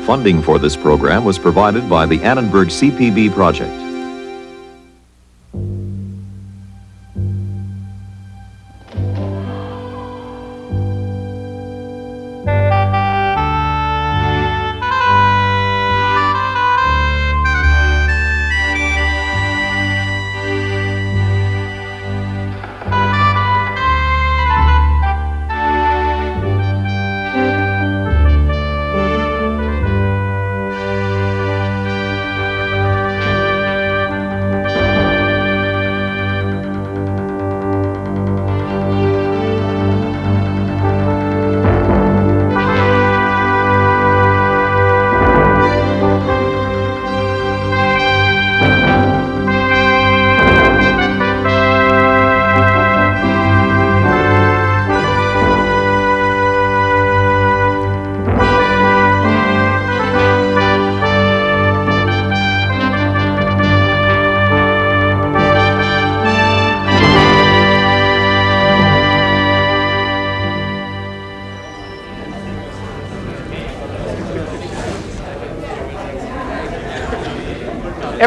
Funding for this program was provided by the Annenberg CPB project.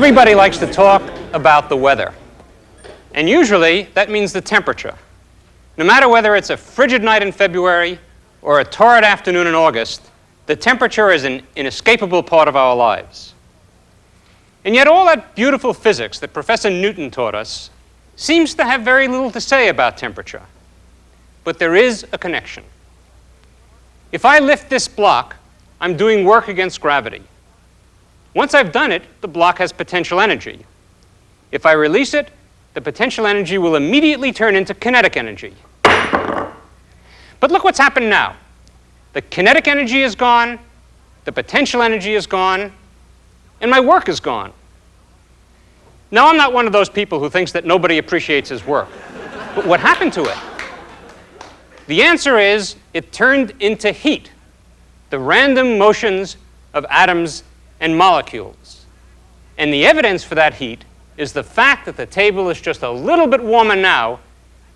Everybody likes to talk about the weather. And usually, that means the temperature. No matter whether it's a frigid night in February or a torrid afternoon in August, the temperature is an inescapable part of our lives. And yet all that beautiful physics that Professor Newton taught us seems to have very little to say about temperature. But there is a connection. If I lift this block, I'm doing work against gravity. Once I've done it, the block has potential energy. If I release it, the potential energy will immediately turn into kinetic energy. But look what's happened now. The kinetic energy is gone, the potential energy is gone, and my work is gone. Now, I'm not one of those people who thinks that nobody appreciates his work. But what happened to it? The answer is it turned into heat, the random motions of atoms and molecules. And the evidence for that heat is the fact that the table is just a little bit warmer now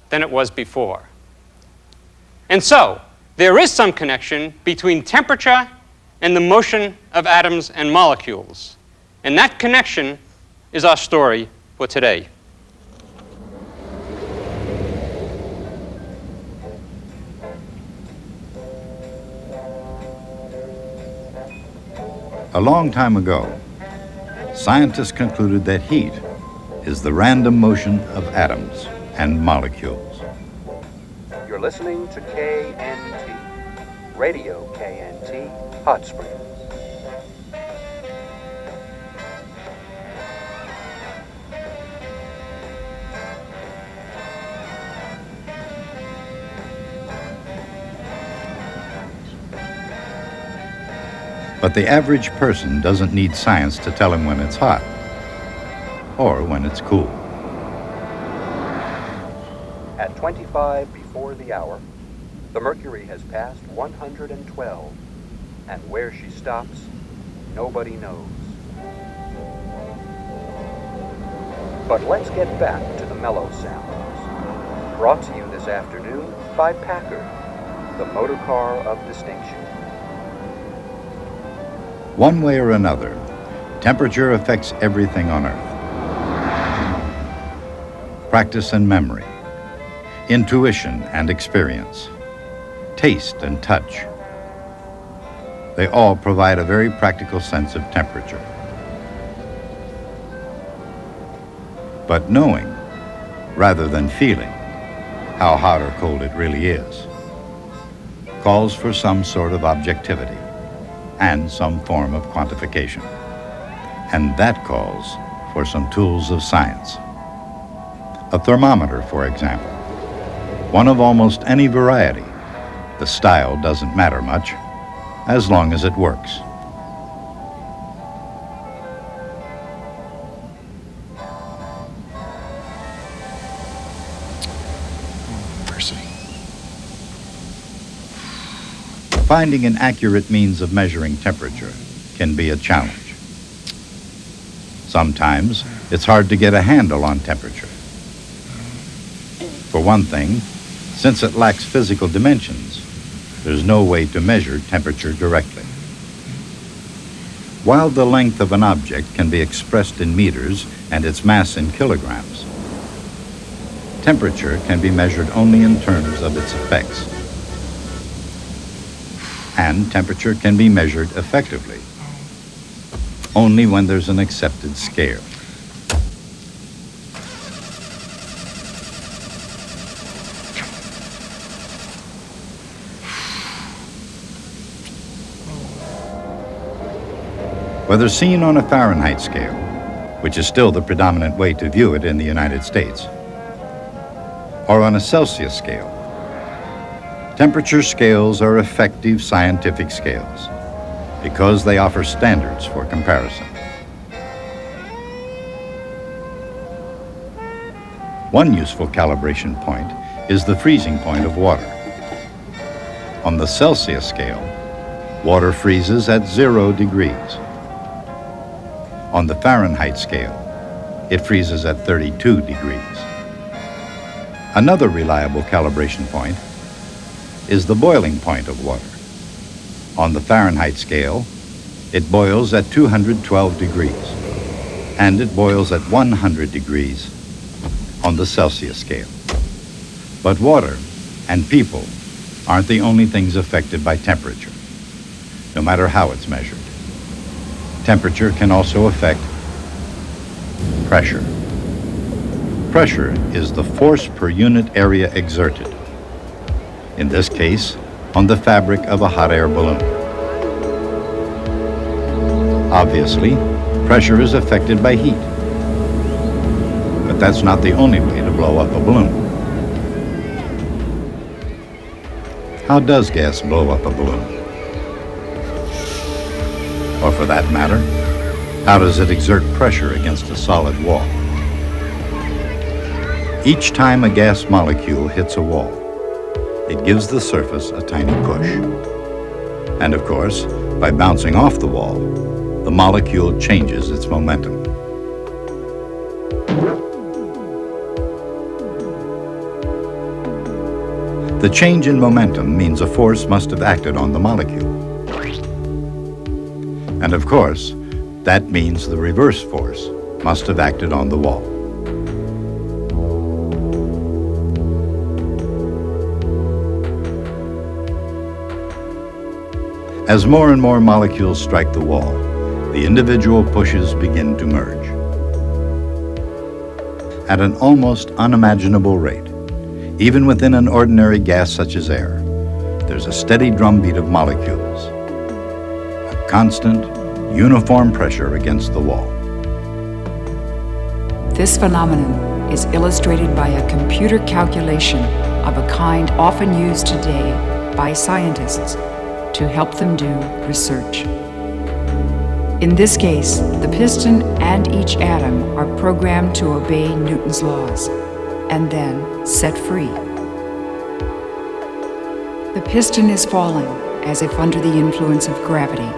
than it was before. And so, there is some connection between temperature and the motion of atoms and molecules. And that connection is our story for today. A long time ago, scientists concluded that heat is the random motion of atoms and molecules. You're listening to KNT, Radio KNT, Hot Springs. But the average person doesn't need science to tell him when it's hot or when it's cool. At 25 before the hour, the mercury has passed 112, and where she stops, nobody knows. But let's get back to the mellow sounds. Brought to you this afternoon by Packard, the motor car of distinction. One way or another, temperature affects everything on Earth. Practice and memory, intuition and experience, taste and touch. They all provide a very practical sense of temperature. But knowing, rather than feeling, how hot or cold it really is, calls for some sort of objectivity and some form of quantification. And that calls for some tools of science. A thermometer, for example, one of almost any variety. The style doesn't matter much, as long as it works. Finding an accurate means of measuring temperature can be a challenge. Sometimes it's hard to get a handle on temperature. For one thing, since it lacks physical dimensions, there's no way to measure temperature directly. While the length of an object can be expressed in meters and its mass in kilograms, temperature can be measured only in terms of its effects. And temperature can be measured effectively only when there's an accepted scale. Whether seen on a Fahrenheit scale, which is still the predominant way to view it in the United States, or on a Celsius scale, temperature scales are effective scientific scales because they offer standards for comparison. One useful calibration point is the freezing point of water. On the Celsius scale, water freezes at 0 degrees. On the Fahrenheit scale, it freezes at 32 degrees. Another reliable calibration point is the boiling point of water. On the Fahrenheit scale, it boils at 212 degrees, and it boils at 100 degrees on the Celsius scale. But water and people aren't the only things affected by temperature, no matter how it's measured. Temperature can also affect pressure. Pressure is the force per unit area exerted, in this case, on the fabric of a hot air balloon. Obviously, pressure is affected by heat, but that's not the only way to blow up a balloon. How does gas blow up a balloon? Or for that matter, how does it exert pressure against a solid wall? Each time a gas molecule hits a wall, it gives the surface a tiny push. And of course, by bouncing off the wall, the molecule changes its momentum. The change in momentum means a force must have acted on the molecule. And of course, that means the reverse force must have acted on the wall. As more and more molecules strike the wall, the individual pushes begin to merge. At an almost unimaginable rate, even within an ordinary gas such as air, there's a steady drumbeat of molecules. Constant, uniform pressure against the wall. This phenomenon is illustrated by a computer calculation of a kind often used today by scientists to help them do research. In this case, the piston and each atom are programmed to obey Newton's laws and then set free. The piston is falling as if under the influence of gravity,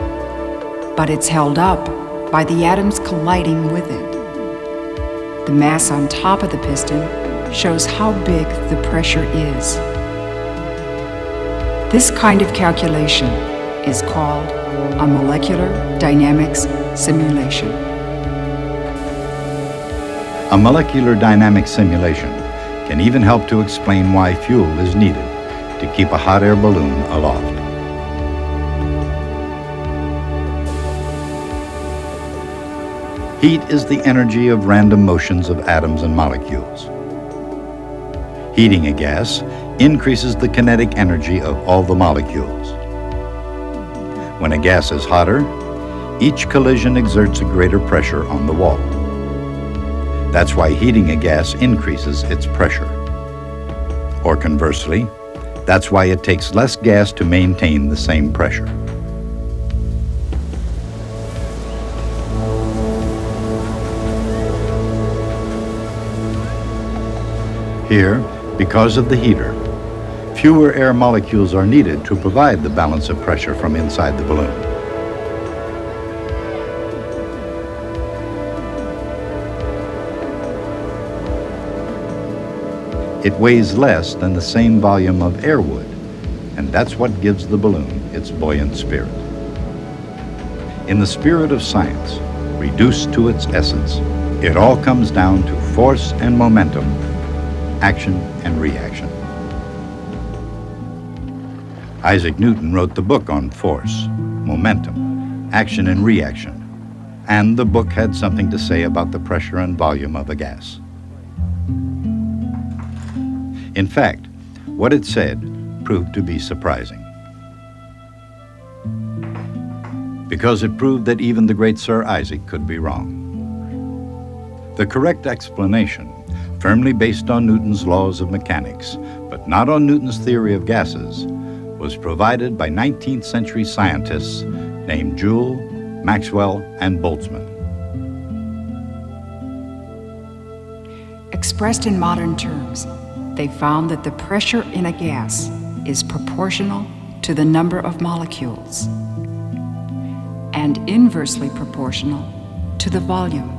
but it's held up by the atoms colliding with it. The mass on top of the piston shows how big the pressure is. This kind of calculation is called a molecular dynamics simulation. A molecular dynamics simulation can even help to explain why fuel is needed to keep a hot air balloon aloft. Heat is the energy of random motions of atoms and molecules. Heating a gas increases the kinetic energy of all the molecules. When a gas is hotter, each collision exerts a greater pressure on the wall. That's why heating a gas increases its pressure. Or conversely, that's why it takes less gas to maintain the same pressure. Here, because of the heater, fewer air molecules are needed to provide the balance of pressure from inside the balloon. It weighs less than the same volume of air would, and that's what gives the balloon its buoyant spirit. In the spirit of science, reduced to its essence, it all comes down to force and momentum, action and reaction. Isaac Newton wrote the book on force, momentum, action and reaction, and the book had something to say about the pressure and volume of a gas. In fact, what it said proved to be surprising, because it proved that even the great Sir Isaac could be wrong. The correct explanation, firmly based on Newton's laws of mechanics, but not on Newton's theory of gases, was provided by 19th century scientists named Joule, Maxwell, and Boltzmann. Expressed in modern terms, they found that the pressure in a gas is proportional to the number of molecules and inversely proportional to the volume.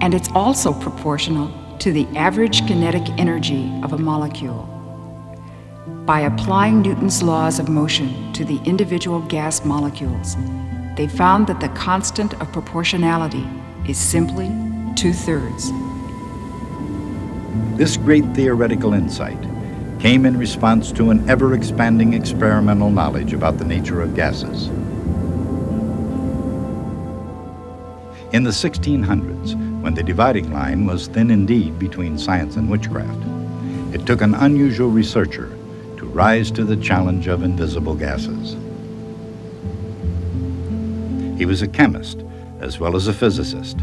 And it's also proportional to the average kinetic energy of a molecule. By applying Newton's laws of motion to the individual gas molecules, they found that the constant of proportionality is simply 2/3. This great theoretical insight came in response to an ever-expanding experimental knowledge about the nature of gases. In the 1600s, when the dividing line was thin indeed between science and witchcraft, it took an unusual researcher to rise to the challenge of invisible gases. He was a chemist as well as a physicist,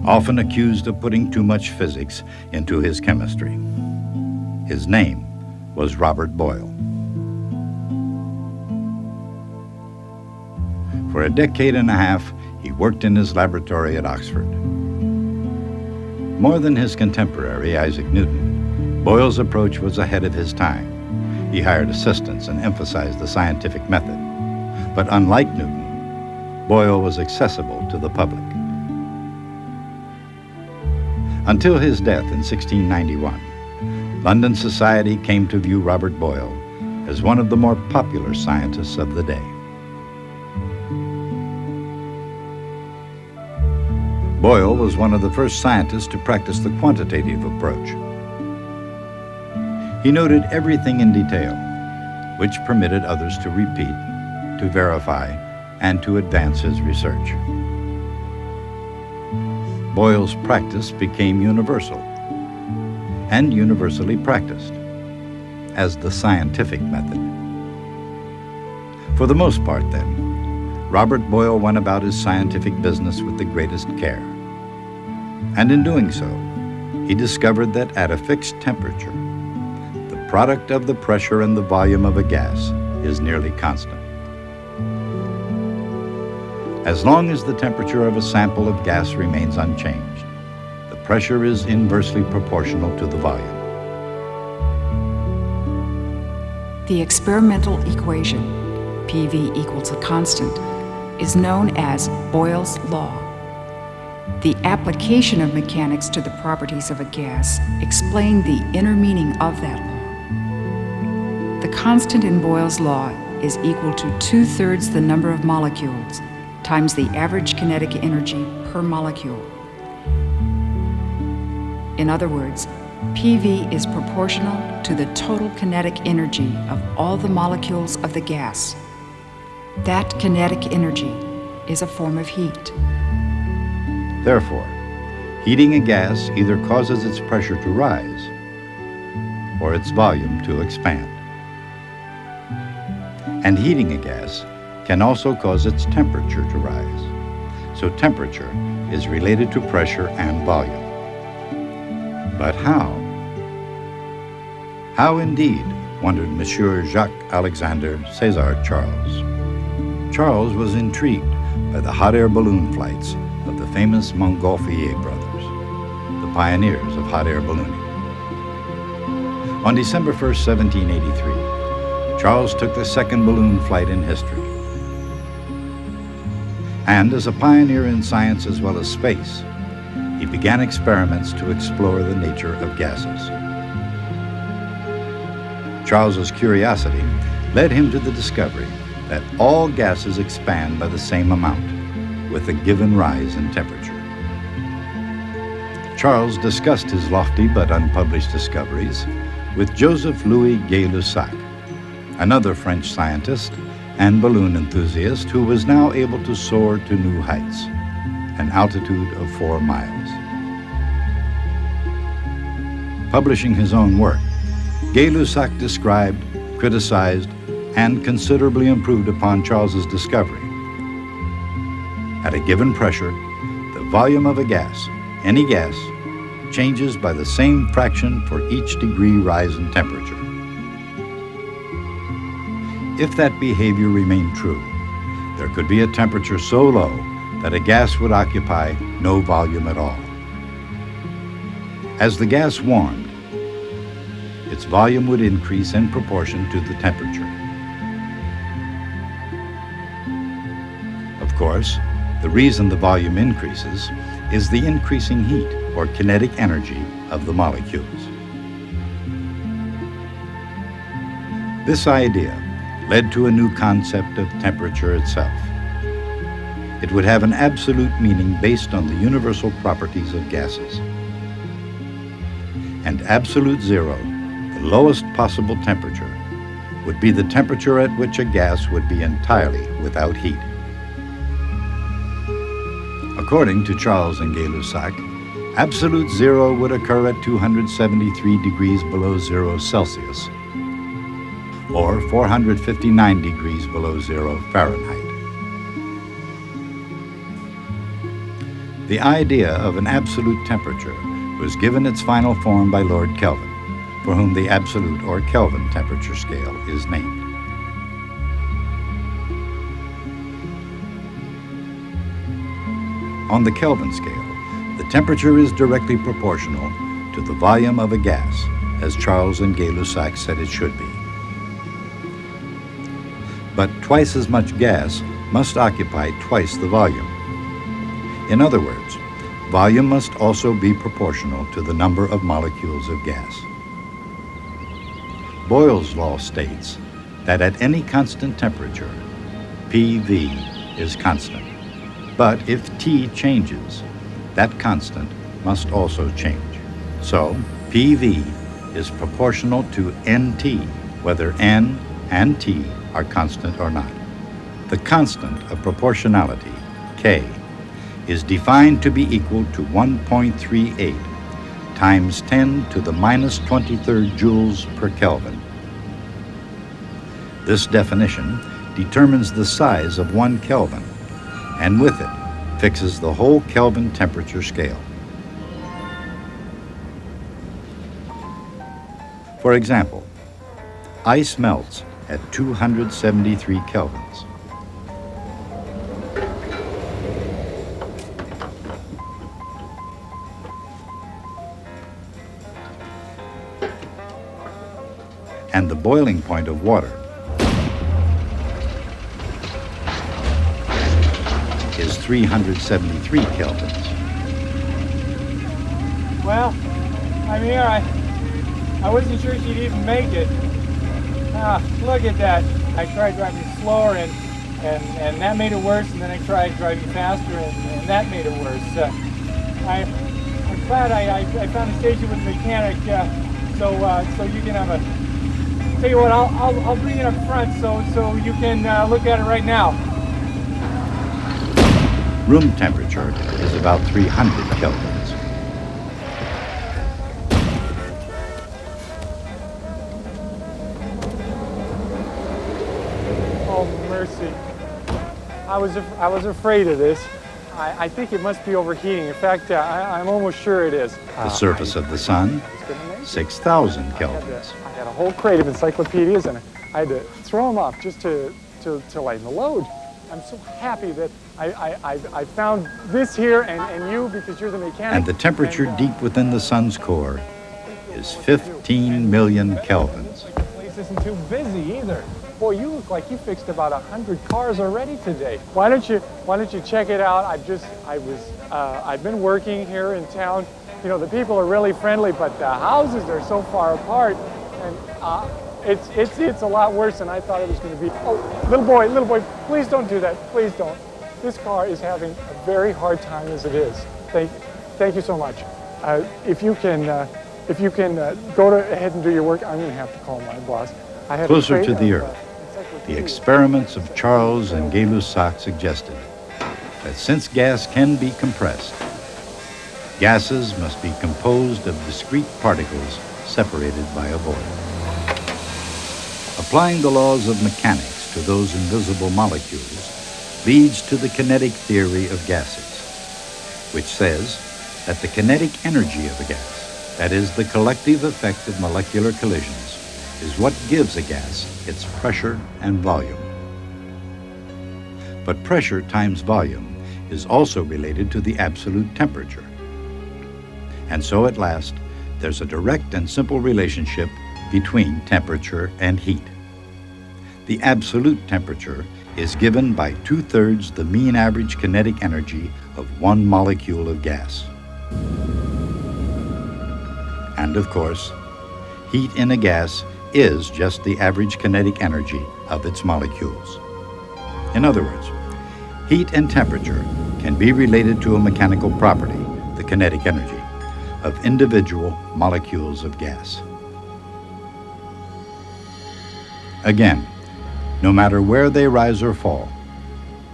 often accused of putting too much physics into his chemistry. His name was Robert Boyle. For a decade and a half, he worked in his laboratory at Oxford. More than his contemporary, Isaac Newton, Boyle's approach was ahead of his time. He hired assistants and emphasized the scientific method. But unlike Newton, Boyle was accessible to the public. Until his death in 1691, London society came to view Robert Boyle as one of the more popular scientists of the day. Boyle was one of the first scientists to practice the quantitative approach. He noted everything in detail, which permitted others to repeat, to verify, and to advance his research. Boyle's practice became universal and universally practiced as the scientific method. For the most part, then, Robert Boyle went about his scientific business with the greatest care. And in doing so, he discovered that at a fixed temperature, the product of the pressure and the volume of a gas is nearly constant. As long as the temperature of a sample of gas remains unchanged, the pressure is inversely proportional to the volume. The experimental equation, PV equals a constant, is known as Boyle's law. The application of mechanics to the properties of a gas explain the inner meaning of that law. The constant in Boyle's law is equal to 2/3 the number of molecules times the average kinetic energy per molecule. In other words, PV is proportional to the total kinetic energy of all the molecules of the gas. That kinetic energy is a form of heat. Therefore, heating a gas either causes its pressure to rise or its volume to expand. And heating a gas can also cause its temperature to rise. So temperature is related to pressure and volume. But how? How indeed, wondered Monsieur Jacques-Alexandre César Charles. Charles was intrigued by the hot air balloon flights of the famous Montgolfier brothers, the pioneers of hot air ballooning. On December 1st, 1783, Charles took the second balloon flight in history. And as a pioneer in science as well as space, he began experiments to explore the nature of gases. Charles's curiosity led him to the discovery that all gases expand by the same amount, with a given rise in temperature. Charles discussed his lofty but unpublished discoveries with Joseph Louis Gay-Lussac, another French scientist and balloon enthusiast who was now able to soar to new heights, an altitude of 4 miles. Publishing his own work, Gay-Lussac described, criticized, and considerably improved upon Charles's discovery. At a given pressure, the volume of a gas, any gas, changes by the same fraction for each degree rise in temperature. If that behavior remained true, there could be a temperature so low that a gas would occupy no volume at all. As the gas warmed, its volume would increase in proportion to the temperature. Of course, the reason the volume increases is the increasing heat or kinetic energy of the molecules. This idea led to a new concept of temperature itself. It would have an absolute meaning based on the universal properties of gases. And absolute zero, the lowest possible temperature, would be the temperature at which a gas would be entirely without heat. According to Charles and Gay-Lussac, absolute zero would occur at 273 degrees below 0 Celsius, or 459 degrees below 0 Fahrenheit. The idea of an absolute temperature was given its final form by Lord Kelvin, for whom the absolute or Kelvin temperature scale is named. On the Kelvin scale, the temperature is directly proportional to the volume of a gas, as Charles and Gay-Lussac said it should be. But twice as much gas must occupy twice the volume. In other words, volume must also be proportional to the number of molecules of gas. Boyle's law states that at any constant temperature, PV is constant. But if T changes, that constant must also change. So PV is proportional to NT, whether N and T are constant or not. The constant of proportionality, K, is defined to be equal to 1.38 times 10 to the minus 23rd joules per Kelvin. This definition determines the size of 1 Kelvin, and with it fixes the whole Kelvin temperature scale. For example, ice melts at 273 kelvins. And the boiling point of water is 373 kelvins. Well, I'm here. I wasn't sure she'd even make it. Look at that. I tried driving slower and that made it worse, and then I tried driving faster and that made it worse. I'm glad I found a station with a mechanic so you can have a... Tell you what, I'll bring it up front so you can look at it right now. Room temperature is about 300 kelvins. Oh, mercy. I was afraid of this. I think it must be overheating. In fact, I'm almost sure it is. The surface of the sun, 6,000 kelvins. I had a whole crate of encyclopedias, and I had to throw them off just to lighten the load. I'm so happy that I found this here and you, because you're the mechanic. And the temperature deep within the sun's core is 15 million kelvins. The place isn't too busy either. Boy, you look like you fixed about 100 cars already today. Why don't you check it out? I've been working here in town. You know, the people are really friendly, but the houses are so far apart. It's a lot worse than I thought it was going to be. Oh, little boy, please don't do that. Please don't. This car is having a very hard time as it is. Thank you so much. If you can go ahead and do your work, I'm going to have to call my boss. I had Closer to the Earth, the experiments of Charles and Gay-Lussac suggested that since gas can be compressed, gases must be composed of discrete particles separated by a void. Applying the laws of mechanics to those invisible molecules leads to the kinetic theory of gases, which says that the kinetic energy of a gas, that is, the collective effect of molecular collisions, is what gives a gas its pressure and volume. But pressure times volume is also related to the absolute temperature. And so at last, there's a direct and simple relationship between temperature and heat. The absolute temperature is given by 2/3 the mean average kinetic energy of one molecule of gas. And of course, heat in a gas is just the average kinetic energy of its molecules. In other words, heat and temperature can be related to a mechanical property, the kinetic energy, of individual molecules of gas. Again, no matter where they rise or fall,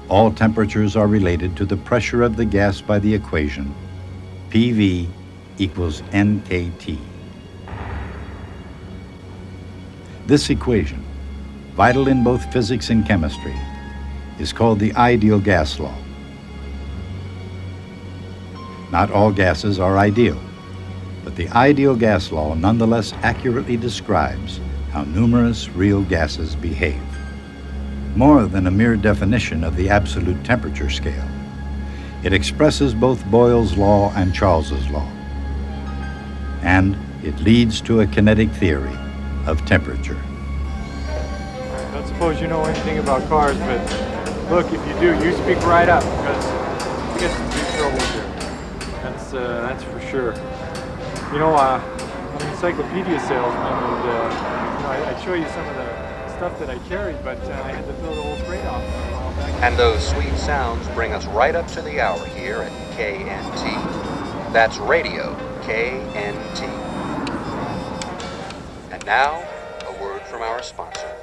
all temperatures are related to the pressure of the gas by the equation PV equals nKT. This equation, vital in both physics and chemistry, is called the ideal gas law. Not all gases are ideal, but the ideal gas law nonetheless accurately describes how numerous real gases behave. More than a mere definition of the absolute temperature scale, it expresses both Boyle's law and Charles's law. And it leads to a kinetic theory of temperature. I don't suppose you know anything about cars, but look, if you do, you speak right up, because we get some big trouble here. That's for sure. You know, I'm an encyclopedia salesman, and I'd show you some of the stuff that I carried, but I had to throw the whole crate off a while back. And those sweet sounds bring us right up to the hour here at KNT. That's radio, KNT. And now, a word from our sponsor.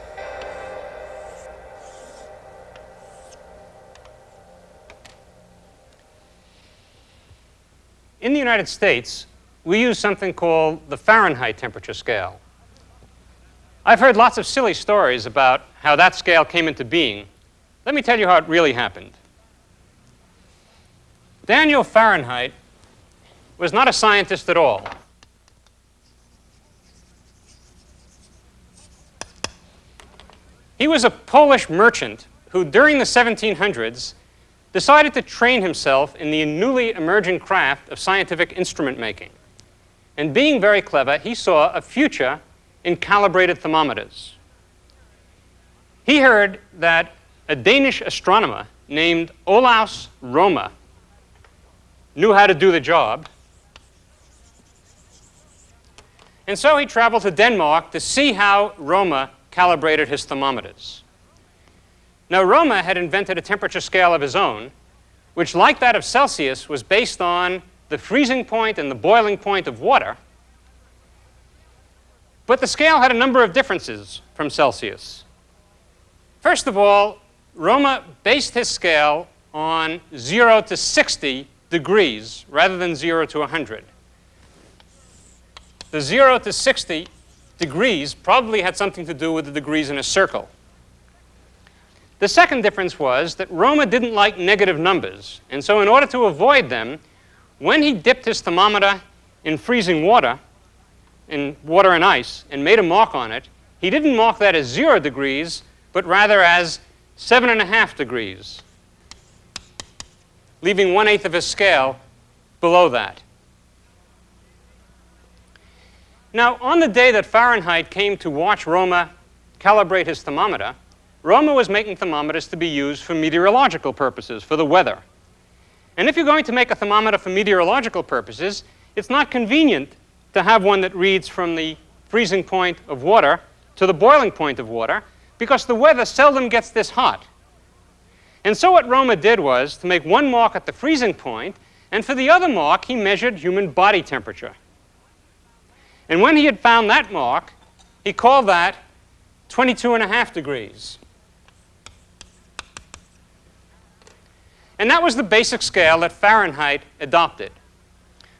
In the United States, we use something called the Fahrenheit temperature scale. I've heard lots of silly stories about how that scale came into being. Let me tell you how it really happened. Daniel Fahrenheit was not a scientist at all. He was a Polish merchant who, during the 1700s, decided to train himself in the newly emerging craft of scientific instrument making. And being very clever, he saw a future in calibrated thermometers. He heard that a Danish astronomer named Olaus Rømer knew how to do the job. And so he traveled to Denmark to see how Rømer calibrated his thermometers. Now, Rømer had invented a temperature scale of his own, which, like that of Celsius, was based on the freezing point and the boiling point of water. But the scale had a number of differences from Celsius. First of all, Rømer based his scale on 0 to 60 degrees rather than 0 to 100. The 0 to 60 degrees probably had something to do with the degrees in a circle. The second difference was that Rømer didn't like negative numbers, and so in order to avoid them, when he dipped his thermometer in freezing water, in water and ice, and made a mark on it, he didn't mark that as 0 degrees, but rather as 7.5 degrees, leaving 1/8 of his scale below that. Now, on the day that Fahrenheit came to watch Rømer calibrate his thermometer, Rømer was making thermometers to be used for meteorological purposes, for the weather. And if you're going to make a thermometer for meteorological purposes, it's not convenient to have one that reads from the freezing point of water to the boiling point of water because the weather seldom gets this hot. And so what Roma did was to make one mark at the freezing point, and for the other mark, he measured human body temperature. And when he had found that mark, he called that 22.5 degrees. And that was the basic scale that Fahrenheit adopted.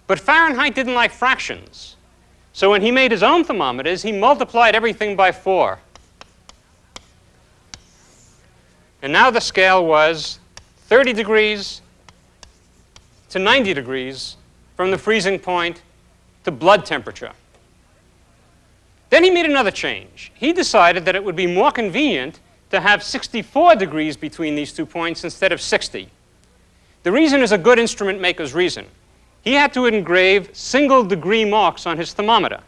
But Fahrenheit didn't like fractions. So when he made his own thermometers, he multiplied everything by 4. And now the scale was 30 degrees to 90 degrees from the freezing point to blood temperature. Then he made another change. He decided that it would be more convenient to have 64 degrees between these 2 points instead of 60. The reason is a good instrument maker's reason. He had to engrave single-degree marks on his thermometer.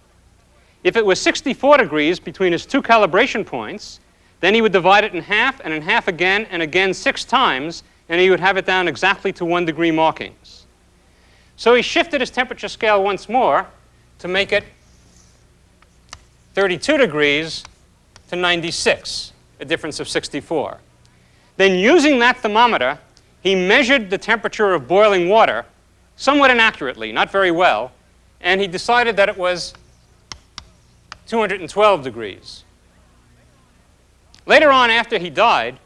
If it was 64 degrees between his 2 calibration points, then he would divide it in half and in half again and again 6 times, and he would have it down exactly to 1 degree markings. So he shifted his temperature scale once more to make it 32 degrees to 96, a difference of 64. Then using that thermometer, he measured the temperature of boiling water somewhat inaccurately, not very well, and he decided that it was 212 degrees. Later on, after he died,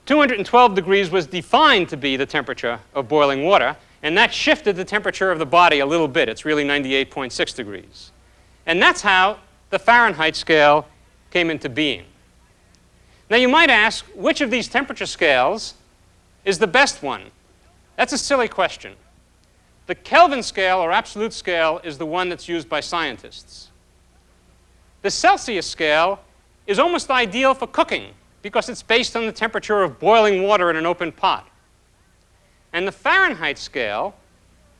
212 degrees was defined to be the temperature of boiling water, and that shifted the temperature of the body a little bit. It's really 98.6 degrees. And that's how the Fahrenheit scale came into being. Now you might ask, which of these temperature scales is the best one? That's a silly question. The Kelvin scale, or absolute scale, is the one that's used by scientists. The Celsius scale is almost ideal for cooking because it's based on the temperature of boiling water in an open pot. And the Fahrenheit scale,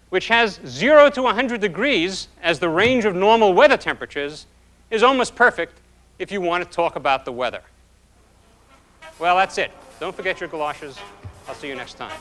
which has 0 to 100 degrees as the range of normal weather temperatures, is almost perfect if you want to talk about the weather. Well, that's it. Don't forget your galoshes. I'll see you next time.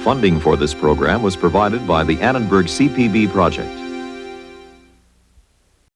Funding for this program was provided by the Annenberg CPB project.